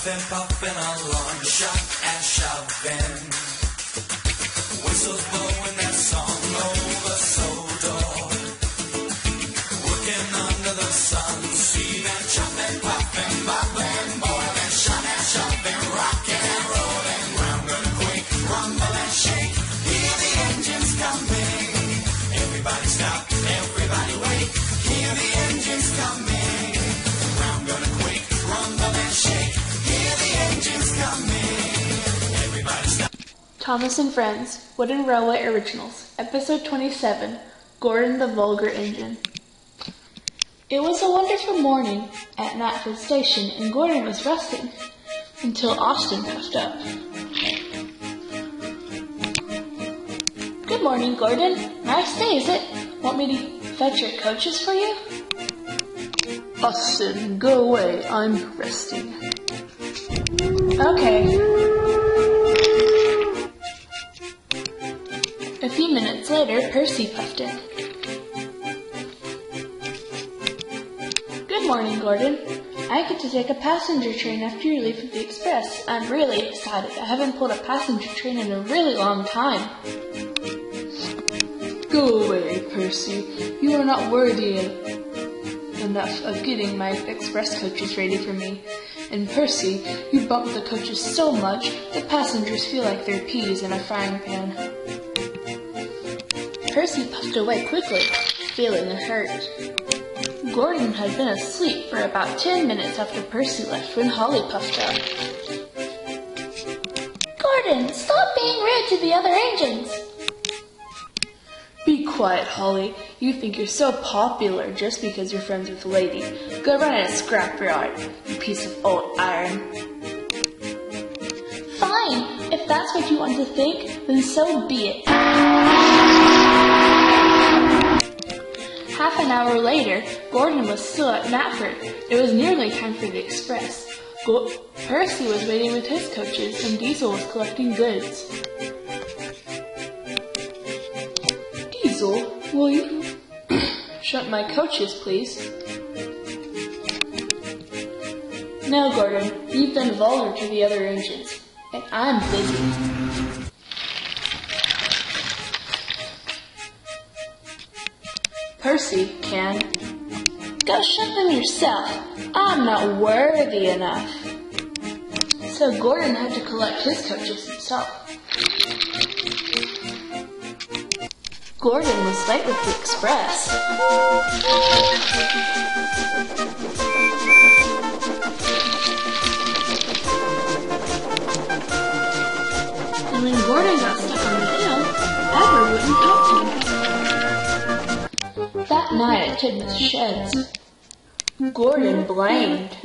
Puffing, puffing along, shut and shoving. Whistles blowing that song over Sodor. Working under the sun, seething, chopping, puffing, bubbling, boiling, shut and shoving, rocking and rolling. Ground gonna quake, rumble and shake. Hear the engines coming. Everybody stop, everybody wait. Hear the engines coming. Ground gonna quake, rumble and shake. Hear the engines coming. Everybody stop. Thomas and Friends, Wooden Railway Originals, Episode 27, Gordon the Vulgar Engine. It was a wonderful morning at Knapford Station, and Gordon was resting until Austin puffed up. Good morning, Gordon. Nice day, is it? Want me to fetch your coaches for you? Austin, go away. I'm resting. Okay. A few minutes later, Percy puffed in. Good morning, Gordon. I get to take a passenger train after you leave with the express. I'm really excited. I haven't pulled a passenger train in a really long time. Go away, Percy. You are not worthy enough of getting my express coaches ready for me. And Percy, you bump the coaches so much that passengers feel like they're peas in a frying pan. Percy puffed away quickly, feeling hurt. Gordon had been asleep for about 10 minutes after Percy left when Holly puffed up. Gordon, stop being rude to the other engines! Be quiet, Holly. You think you're so popular just because you're friends with a lady. Go run in a scrapyard, you piece of old iron. Fine, if that's what you want to think, then so be it. Half an hour later, Gordon was still at Knapford. It was nearly time for the express. Percy was waiting with his coaches, and Diesel was collecting goods. Diesel, will you shut my coaches, please? No, Gordon, you've been vulgar to the other engines, and I'm busy. Percy can. Go shut them yourself. I'm not worthy enough. So Gordon had to collect his coaches himself. Gordon was late with the express. And when Gordon got stuck on the hill, Edward wouldn't help him. That night at Tidman's sheds, Gordon blamed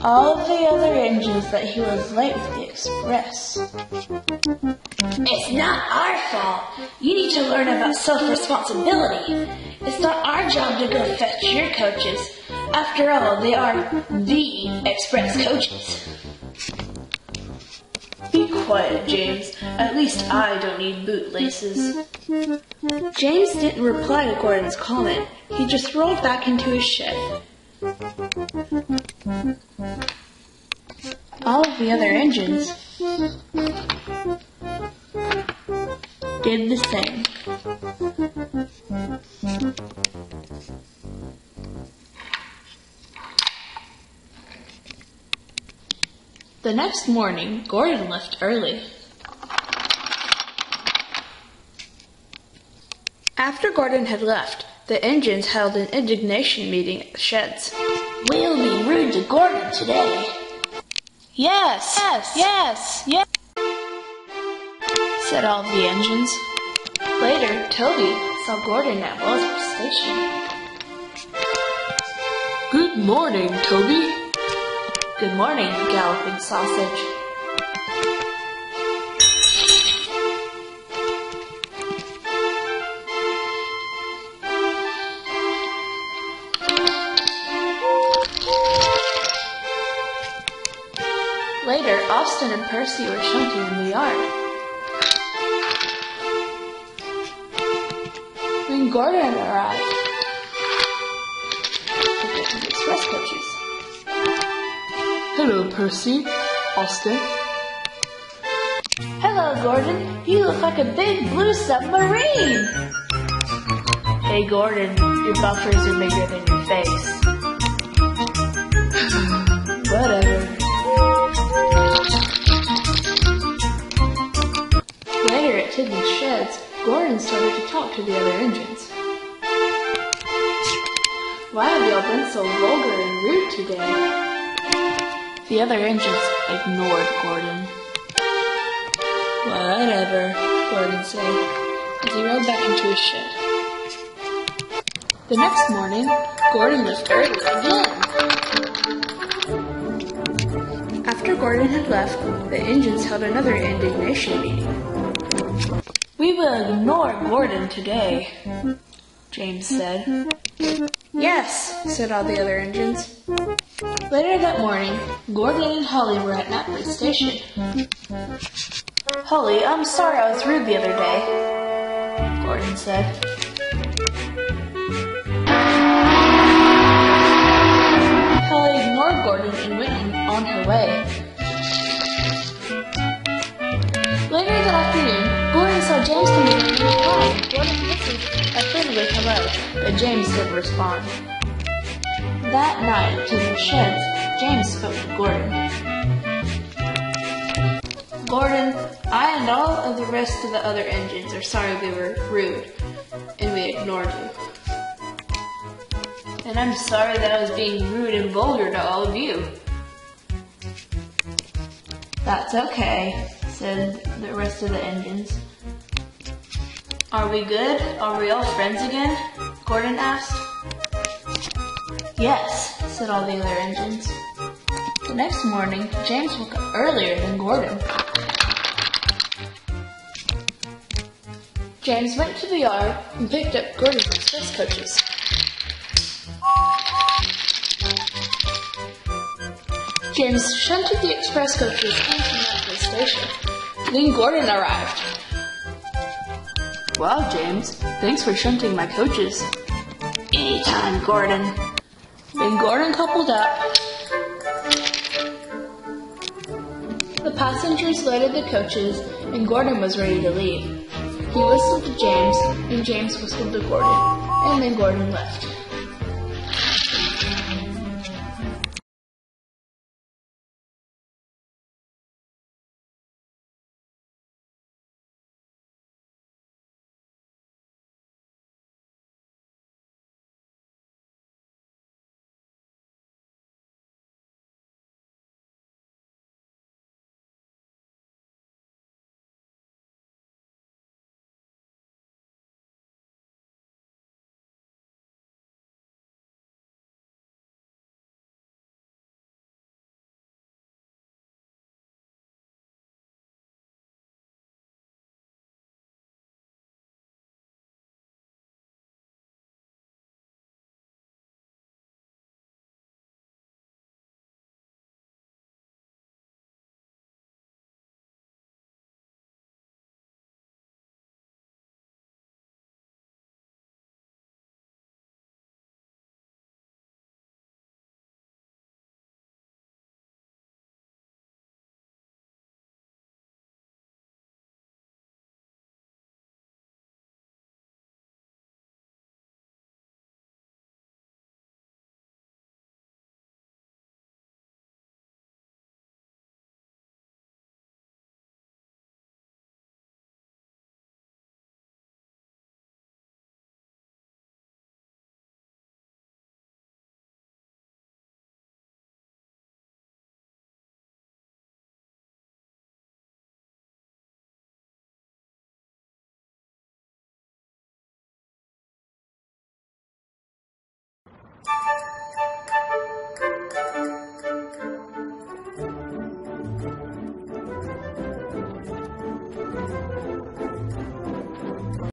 all of the other engines that he was late with the express. It's not our fault. You need to learn about self-responsibility. It's not our job to go fetch your coaches. After all, they are the express coaches. Be quiet, James. At least I don't need bootlaces. James didn't reply to Gordon's comment. He just rolled back into his shed. All of the other engines did the same. The next morning, Gordon left early. After Gordon had left, the engines held an indignation meeting at the sheds. We'll be rude to Gordon today. Yes, said all of the engines. Later, Toby saw Gordon at Walsburg Station. Good morning, Toby. Good morning, Galloping Sausage. Later, Austin and Percy were shunting in the yard. When Gordon arrived, to get the express coaches. Hello, Percy. Austin. Hello, Gordon. You look like a big blue submarine. Hey, Gordon, your bumpers are bigger than your face. Whatever. Later at Tidman's sheds, Gordon started to talk to the other engines. Why have y'all been so vulgar and rude today? The other engines ignored Gordon. Whatever, Gordon said, as he rode back into his shed. The next morning, Gordon left early again. After Gordon had left, the engines held another indignation meeting. We will ignore Gordon today, James said. Yes, said all the other engines. Later that morning, Gordon and Holly were at Napley Station. Holly, I'm sorry I was rude the other day, Gordon said. Holly ignored Gordon and went on her way. Later that afternoon, Gordon saw James coming into his car. Gordon listened a friendly hello, but James didn't respond. That night, to the sheds, James spoke to Gordon. Gordon, I and all of the rest of the other engines are sorry we were rude, and we ignored you. And I'm sorry that I was being rude and vulgar to all of you. That's okay, said the rest of the engines. Are we good? Are we all friends again? Gordon asked. Yes, said all the other engines. The next morning, James woke up earlier than Gordon. James went to the yard and picked up Gordon's express coaches. James shunted the express coaches into Napley Station. Then Gordon arrived. Wow, James. Thanks for shunting my coaches. Anytime, Gordon. Then Gordon coupled up. The passengers loaded the coaches, and Gordon was ready to leave. He whistled to James, and James whistled to Gordon, and then Gordon left.